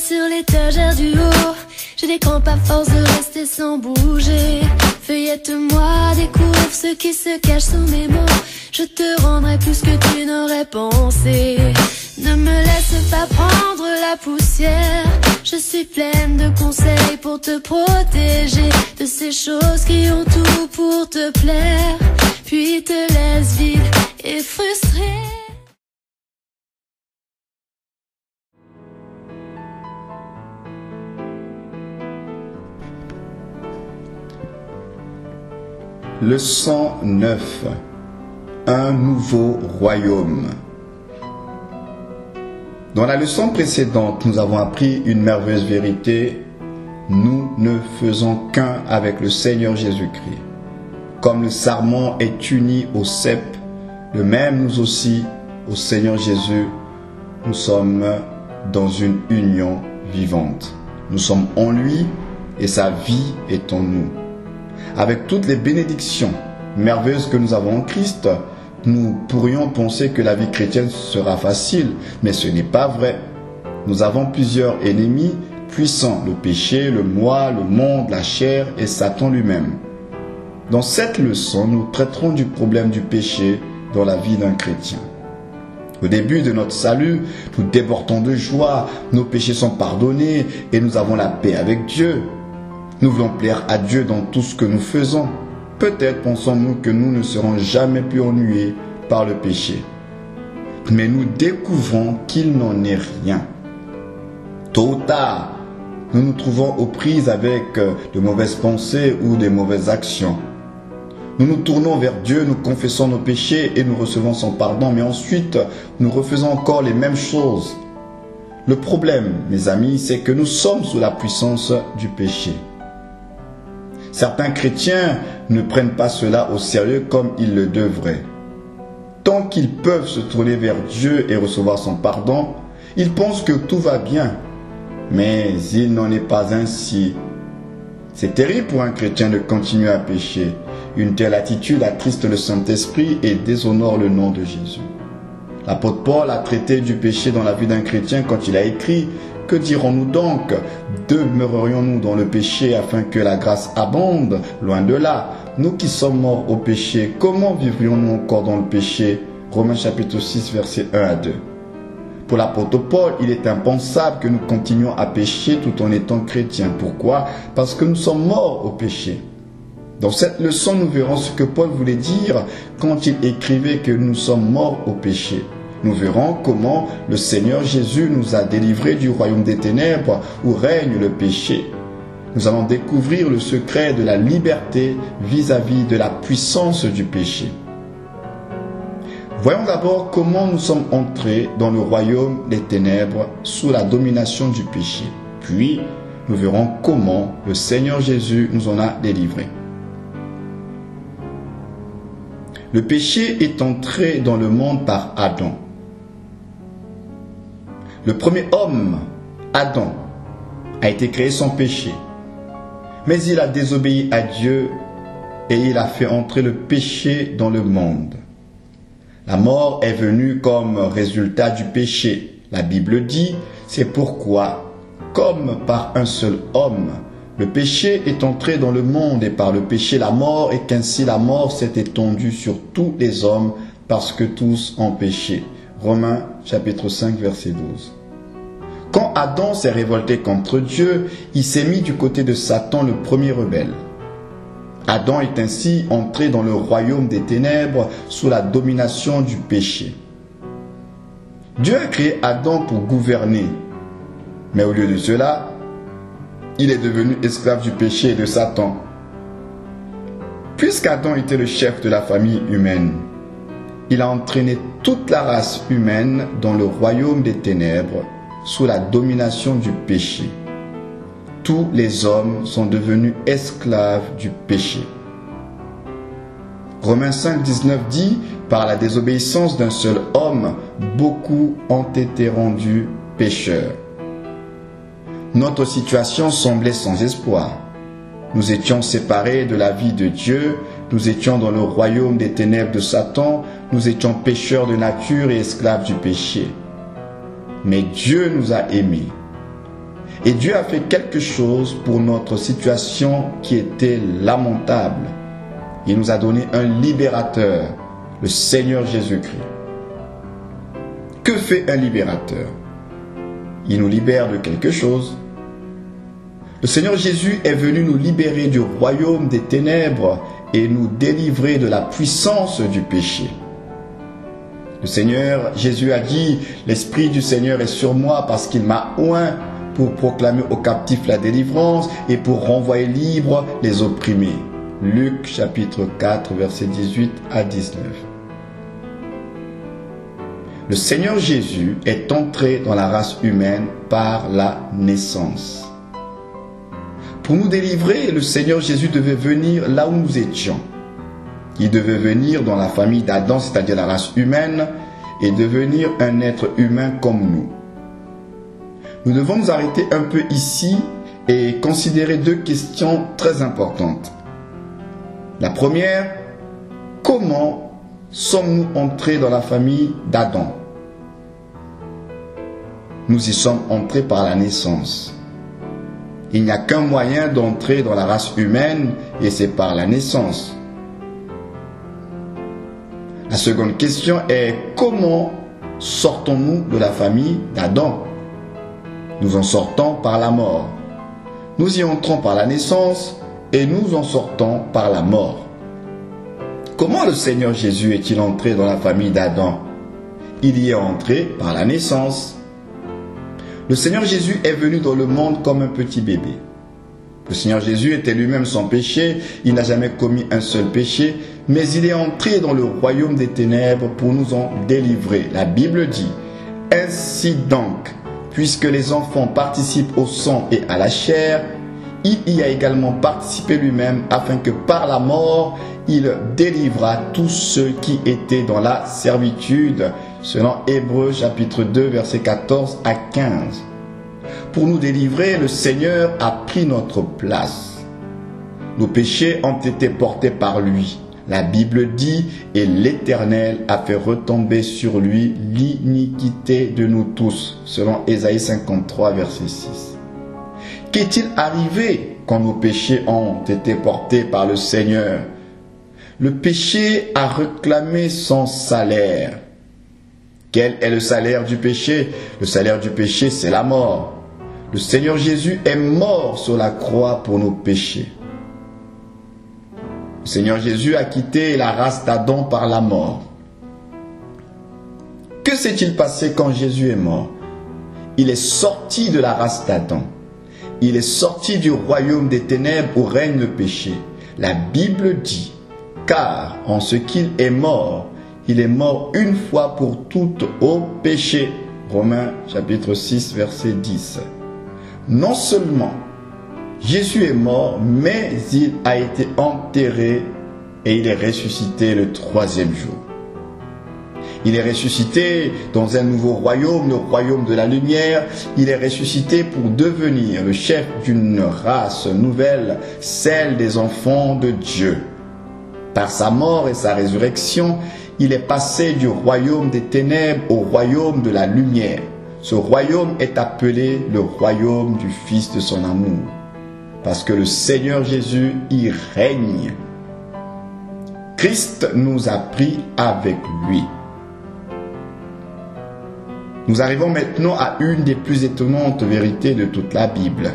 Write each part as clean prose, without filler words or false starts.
sur l'étagère du haut. J'ai des crampes à force de rester sans bouger. Feuillette-moi, découvre ce qui se cache sous mes mots. Je te rendrai plus que tu n'aurais pensé. Ne me laisse pas prendre la poussière. Je suis pleine de conseils pour te protéger de ces choses qui ont tout pour te plaire, puis te laissent vide et frustré. Leçon 9. Un nouveau royaume. Dans la leçon précédente, nous avons appris une merveilleuse vérité. Nous ne faisons qu'un avec le Seigneur Jésus-Christ. Comme le sarment est uni au cep, de même nous aussi, au Seigneur Jésus, nous sommes dans une union vivante. Nous sommes en lui et sa vie est en nous. Avec toutes les bénédictions merveilleuses que nous avons en Christ, nous pourrions penser que la vie chrétienne sera facile, mais ce n'est pas vrai. Nous avons plusieurs ennemis puissants, le péché, le moi, le monde, la chair et Satan lui-même. Dans cette leçon, nous traiterons du problème du péché dans la vie d'un chrétien. Au début de notre salut, nous débordons de joie, nos péchés sont pardonnés et nous avons la paix avec Dieu. Nous voulons plaire à Dieu dans tout ce que nous faisons. Peut-être pensons-nous que nous ne serons jamais plus ennuyés par le péché. Mais nous découvrons qu'il n'en est rien. Tôt ou tard, nous nous trouvons aux prises avec de mauvaises pensées ou de mauvaises actions. Nous nous tournons vers Dieu, nous confessons nos péchés et nous recevons son pardon, mais ensuite, nous refaisons encore les mêmes choses. Le problème, mes amis, c'est que nous sommes sous la puissance du péché. Certains chrétiens ne prennent pas cela au sérieux comme ils le devraient. Tant qu'ils peuvent se tourner vers Dieu et recevoir son pardon, ils pensent que tout va bien. Mais il n'en est pas ainsi. C'est terrible pour un chrétien de continuer à pécher. Une telle attitude attriste le Saint-Esprit et déshonore le nom de Jésus. L'apôtre Paul a traité du péché dans la vie d'un chrétien quand il a écrit « Que dirons-nous donc? Demeurerions-nous dans le péché afin que la grâce abonde? Loin de là. Nous qui sommes morts au péché, comment vivrions-nous encore dans le péché ?» Romains chapitre 6, versets 1 à 2. Pour l'apôtre Paul, il est impensable que nous continuions à pécher tout en étant chrétiens. Pourquoi? Parce que nous sommes morts au péché. Dans cette leçon, nous verrons ce que Paul voulait dire quand il écrivait que nous sommes morts au péché. Nous verrons comment le Seigneur Jésus nous a délivrés du royaume des ténèbres où règne le péché. Nous allons découvrir le secret de la liberté vis-à-vis de la puissance du péché. Voyons d'abord comment nous sommes entrés dans le royaume des ténèbres sous la domination du péché. Puis, nous verrons comment le Seigneur Jésus nous en a délivrés. Le péché est entré dans le monde par Adam. Le premier homme, Adam, a été créé sans péché. Mais il a désobéi à Dieu et il a fait entrer le péché dans le monde. La mort est venue comme résultat du péché. La Bible dit, c'est pourquoi, comme par un seul homme, le péché est entré dans le monde et par le péché la mort, et qu'ainsi la mort s'est étendue sur tous les hommes parce que tous ont péché. Romains chapitre 5 verset 12. Quand Adam s'est révolté contre Dieu, il s'est mis du côté de Satan, le premier rebelle. Adam est ainsi entré dans le royaume des ténèbres sous la domination du péché. Dieu a créé Adam pour gouverner, mais au lieu de cela, il est devenu esclave du péché et de Satan. Puisqu'Adam était le chef de la famille humaine, il a entraîné toute la race humaine dans le royaume des ténèbres sous la domination du péché. Tous les hommes sont devenus esclaves du péché. Romains 5, 19 dit, par la désobéissance d'un seul homme, beaucoup ont été rendus pécheurs. Notre situation semblait sans espoir. Nous étions séparés de la vie de Dieu, nous étions dans le royaume des ténèbres de Satan, nous étions pécheurs de nature et esclaves du péché. Mais Dieu nous a aimés. Et Dieu a fait quelque chose pour notre situation qui était lamentable. Il nous a donné un libérateur, le Seigneur Jésus-Christ. Que fait un libérateur? Il nous libère de quelque chose. Le Seigneur Jésus est venu nous libérer du royaume des ténèbres et nous délivrer de la puissance du péché. Le Seigneur Jésus a dit, « L'Esprit du Seigneur est sur moi parce qu'il m'a oint pour proclamer aux captifs la délivrance et pour renvoyer libres les opprimés. » Luc chapitre 4, versets 18 à 19. Le Seigneur Jésus est entré dans la race humaine par la naissance. Pour nous délivrer, le Seigneur Jésus devait venir là où nous étions. Il devait venir dans la famille d'Adam, c'est-à-dire la race humaine, et devenir un être humain comme nous. Nous devons nous arrêter un peu ici et considérer deux questions très importantes. La première, comment sommes-nous entrés dans la famille d'Adam? Nous y sommes entrés par la naissance. Il n'y a qu'un moyen d'entrer dans la race humaine et c'est par la naissance. La seconde question est comment sortons-nous de la famille d'Adam? Nous en sortons par la mort. Nous y entrons par la naissance et nous en sortons par la mort. Comment le Seigneur Jésus est-il entré dans la famille d'Adam? Il y est entré par la naissance. Le Seigneur Jésus est venu dans le monde comme un petit bébé. Le Seigneur Jésus était lui-même sans péché, il n'a jamais commis un seul péché, mais il est entré dans le royaume des ténèbres pour nous en délivrer. La Bible dit, « Ainsi donc, puisque les enfants participent au sang et à la chair, il y a également participé lui-même afin que par la mort, il délivrât tous ceux qui étaient dans la servitude. » Selon Hébreux chapitre 2, versets 14 à 15. Pour nous délivrer, le Seigneur a pris notre place. Nos péchés ont été portés par lui. La Bible dit, et l'Éternel a fait retomber sur lui l'iniquité de nous tous. Selon Ésaïe 53, verset 6. Qu'est-il arrivé quand nos péchés ont été portés par le Seigneur? Le péché a réclamé son salaire. Quel est le salaire du péché? Le salaire du péché, c'est la mort. Le Seigneur Jésus est mort sur la croix pour nos péchés. Le Seigneur Jésus a quitté la race d'Adam par la mort. Que s'est-il passé quand Jésus est mort? Il est sorti de la race d'Adam. Il est sorti du royaume des ténèbres où règne le péché. La Bible dit, car en ce qu'il est mort, il est mort une fois pour toutes au péché. Romains chapitre 6, verset 10. Non seulement Jésus est mort, mais il a été enterré et il est ressuscité le troisième jour. Il est ressuscité dans un nouveau royaume, le royaume de la lumière. Il est ressuscité pour devenir le chef d'une race nouvelle, celle des enfants de Dieu. Par sa mort et sa résurrection, il est passé du royaume des ténèbres au royaume de la lumière. Ce royaume est appelé le royaume du Fils de son amour. Parce que le Seigneur Jésus y règne. Christ nous a pris avec lui. Nous arrivons maintenant à une des plus étonnantes vérités de toute la Bible.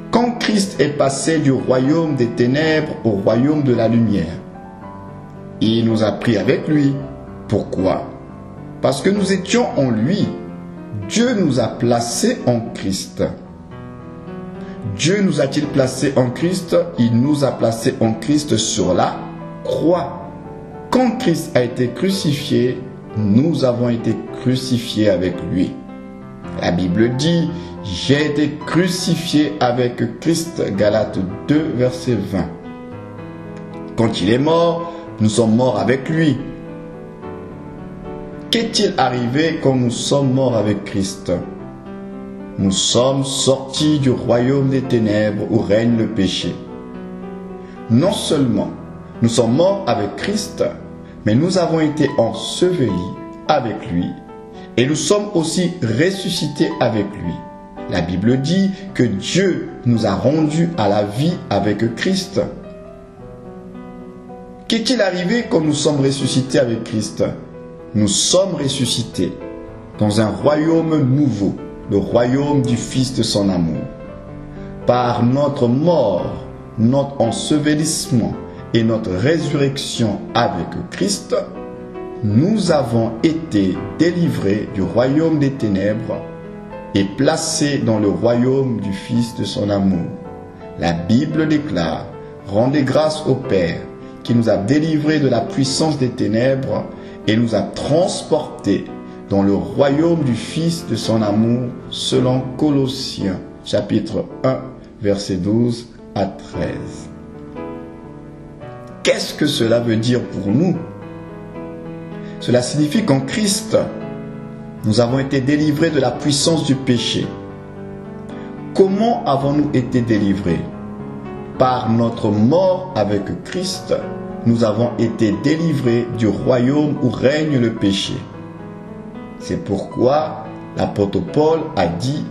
Quand Christ est passé du royaume des ténèbres au royaume de la lumière, il nous a pris avec lui. Pourquoi? Parce que nous étions en lui. Dieu nous a placés en Christ. Dieu nous a-t-il placés en Christ? Il nous a placés en Christ sur la croix. Quand Christ a été crucifié, nous avons été crucifiés avec lui. La Bible dit, j'ai été crucifié avec Christ, Galates 2, verset 20. Quand il est mort, nous sommes morts avec lui. Qu'est-il arrivé quand nous sommes morts avec Christ? Nous sommes sortis du royaume des ténèbres où règne le péché. Non seulement nous sommes morts avec Christ, mais nous avons été ensevelis avec lui et nous sommes aussi ressuscités avec lui. La Bible dit que Dieu nous a rendus à la vie avec Christ. Qu'est-il arrivé quand nous sommes ressuscités avec Christ? Nous sommes ressuscités dans un royaume nouveau, le royaume du Fils de son amour. Par notre mort, notre ensevelissement et notre résurrection avec Christ, nous avons été délivrés du royaume des ténèbres et placés dans le royaume du Fils de son amour. La Bible déclare: rendez grâce au Père qui nous a délivrés de la puissance des ténèbres et nous a transportés dans le royaume du Fils de son amour, selon Colossiens chapitre 1, versets 12 à 13. Qu'est-ce que cela veut dire pour nous? Cela signifie qu'en Christ, nous avons été délivrés de la puissance du péché. Comment avons-nous été délivrés? Par notre mort avec Christ, nous avons été délivrés du royaume où règne le péché. C'est pourquoi l'apôtre Paul a dit: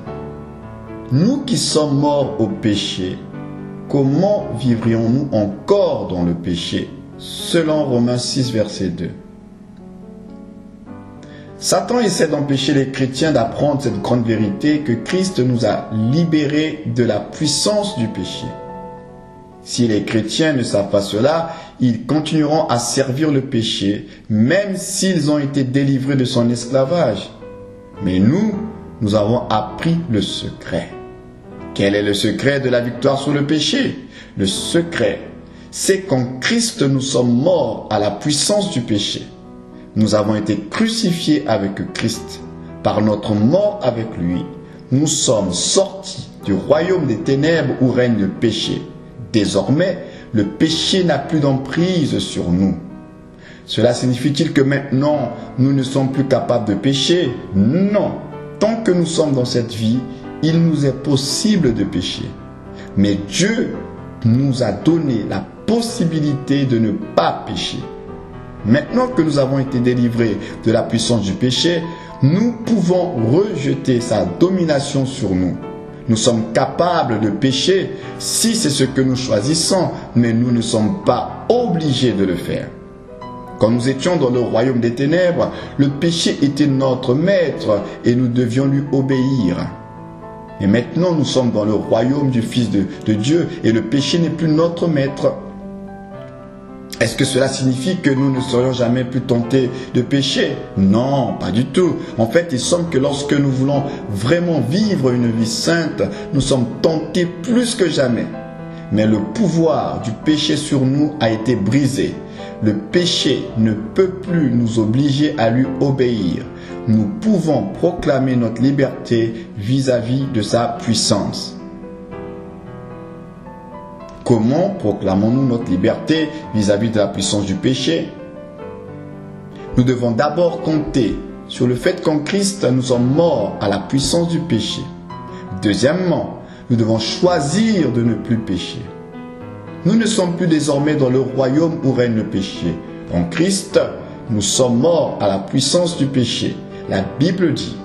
nous qui sommes morts au péché, comment vivrions-nous encore dans le péché? Selon Romains 6, verset 2. Satan essaie d'empêcher les chrétiens d'apprendre cette grande vérité que Christ nous a libérés de la puissance du péché. Si les chrétiens ne savent pas cela, ils continueront à servir le péché, même s'ils ont été délivrés de son esclavage. Mais nous avons appris le secret. Quel est le secret de la victoire sur le péché? Le secret, c'est qu'en Christ nous sommes morts à la puissance du péché. Nous avons été crucifiés avec Christ. Par notre mort avec lui, nous sommes sortis du royaume des ténèbres où règne le péché. Désormais, le péché n'a plus d'emprise sur nous. Cela signifie-t-il que maintenant, nous ne sommes plus capables de pécher? Non. Tant que nous sommes dans cette vie, il nous est possible de pécher. Mais Dieu nous a donné la possibilité de ne pas pécher. Maintenant que nous avons été délivrés de la puissance du péché, nous pouvons rejeter sa domination sur nous. Nous sommes capables de pécher si c'est ce que nous choisissons, mais nous ne sommes pas obligés de le faire. Quand nous étions dans le royaume des ténèbres, le péché était notre maître et nous devions lui obéir. Et maintenant, nous sommes dans le royaume du Fils de Dieu et le péché n'est plus notre maître. Est-ce que cela signifie que nous ne serions jamais plus tentés de pécher? Non, pas du tout. En fait, il semble que lorsque nous voulons vraiment vivre une vie sainte, nous sommes tentés plus que jamais. Mais le pouvoir du péché sur nous a été brisé. Le péché ne peut plus nous obliger à lui obéir. Nous pouvons proclamer notre liberté vis-à-vis de sa puissance. Comment proclamons-nous notre liberté vis-à-vis de la puissance du péché? Nous devons d'abord compter sur le fait qu'en Christ, nous sommes morts à la puissance du péché. Deuxièmement, nous devons choisir de ne plus pécher. Nous ne sommes plus désormais dans le royaume où règne le péché. En Christ, nous sommes morts à la puissance du péché. La Bible dit: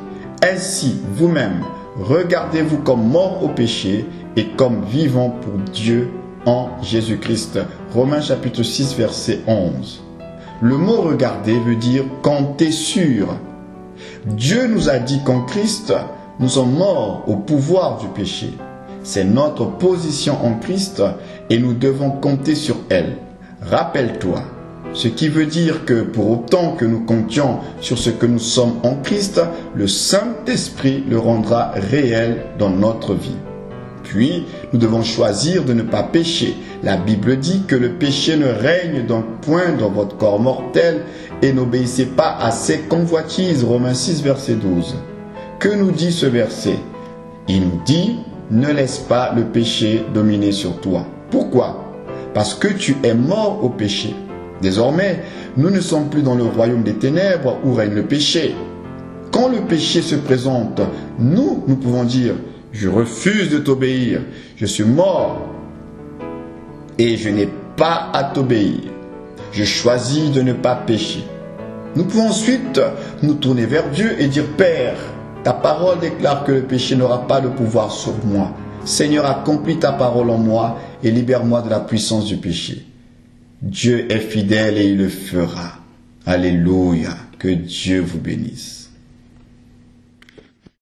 ainsi, vous-même, regardez-vous comme morts au péché et comme vivants pour Dieu en Jésus-Christ. Romains chapitre 6, verset 11. Le mot regarder veut dire compter sur. Dieu nous a dit qu'en Christ, nous sommes morts au pouvoir du péché. C'est notre position en Christ et nous devons compter sur elle. Rappelle-toi, ce qui veut dire que pour autant que nous comptions sur ce que nous sommes en Christ, le Saint-Esprit le rendra réel dans notre vie. Puis, nous devons choisir de ne pas pécher. La Bible dit que le péché ne règne donc point dans votre corps mortel et n'obéissez pas à ses convoitises. Romains 6, verset 12. Que nous dit ce verset? Il nous dit: ne laisse pas le péché dominer sur toi. Pourquoi? Parce que tu es mort au péché. Désormais, nous ne sommes plus dans le royaume des ténèbres où règne le péché. Quand le péché se présente, nous pouvons dire: je refuse de t'obéir, je suis mort et je n'ai pas à t'obéir. Je choisis de ne pas pécher. Nous pouvons ensuite nous tourner vers Dieu et dire: Père, Ta parole déclare que le péché n'aura pas de pouvoir sur moi. Seigneur, accomplis ta parole en moi et libère-moi de la puissance du péché. Dieu est fidèle et il le fera. Alléluia. Que Dieu vous bénisse.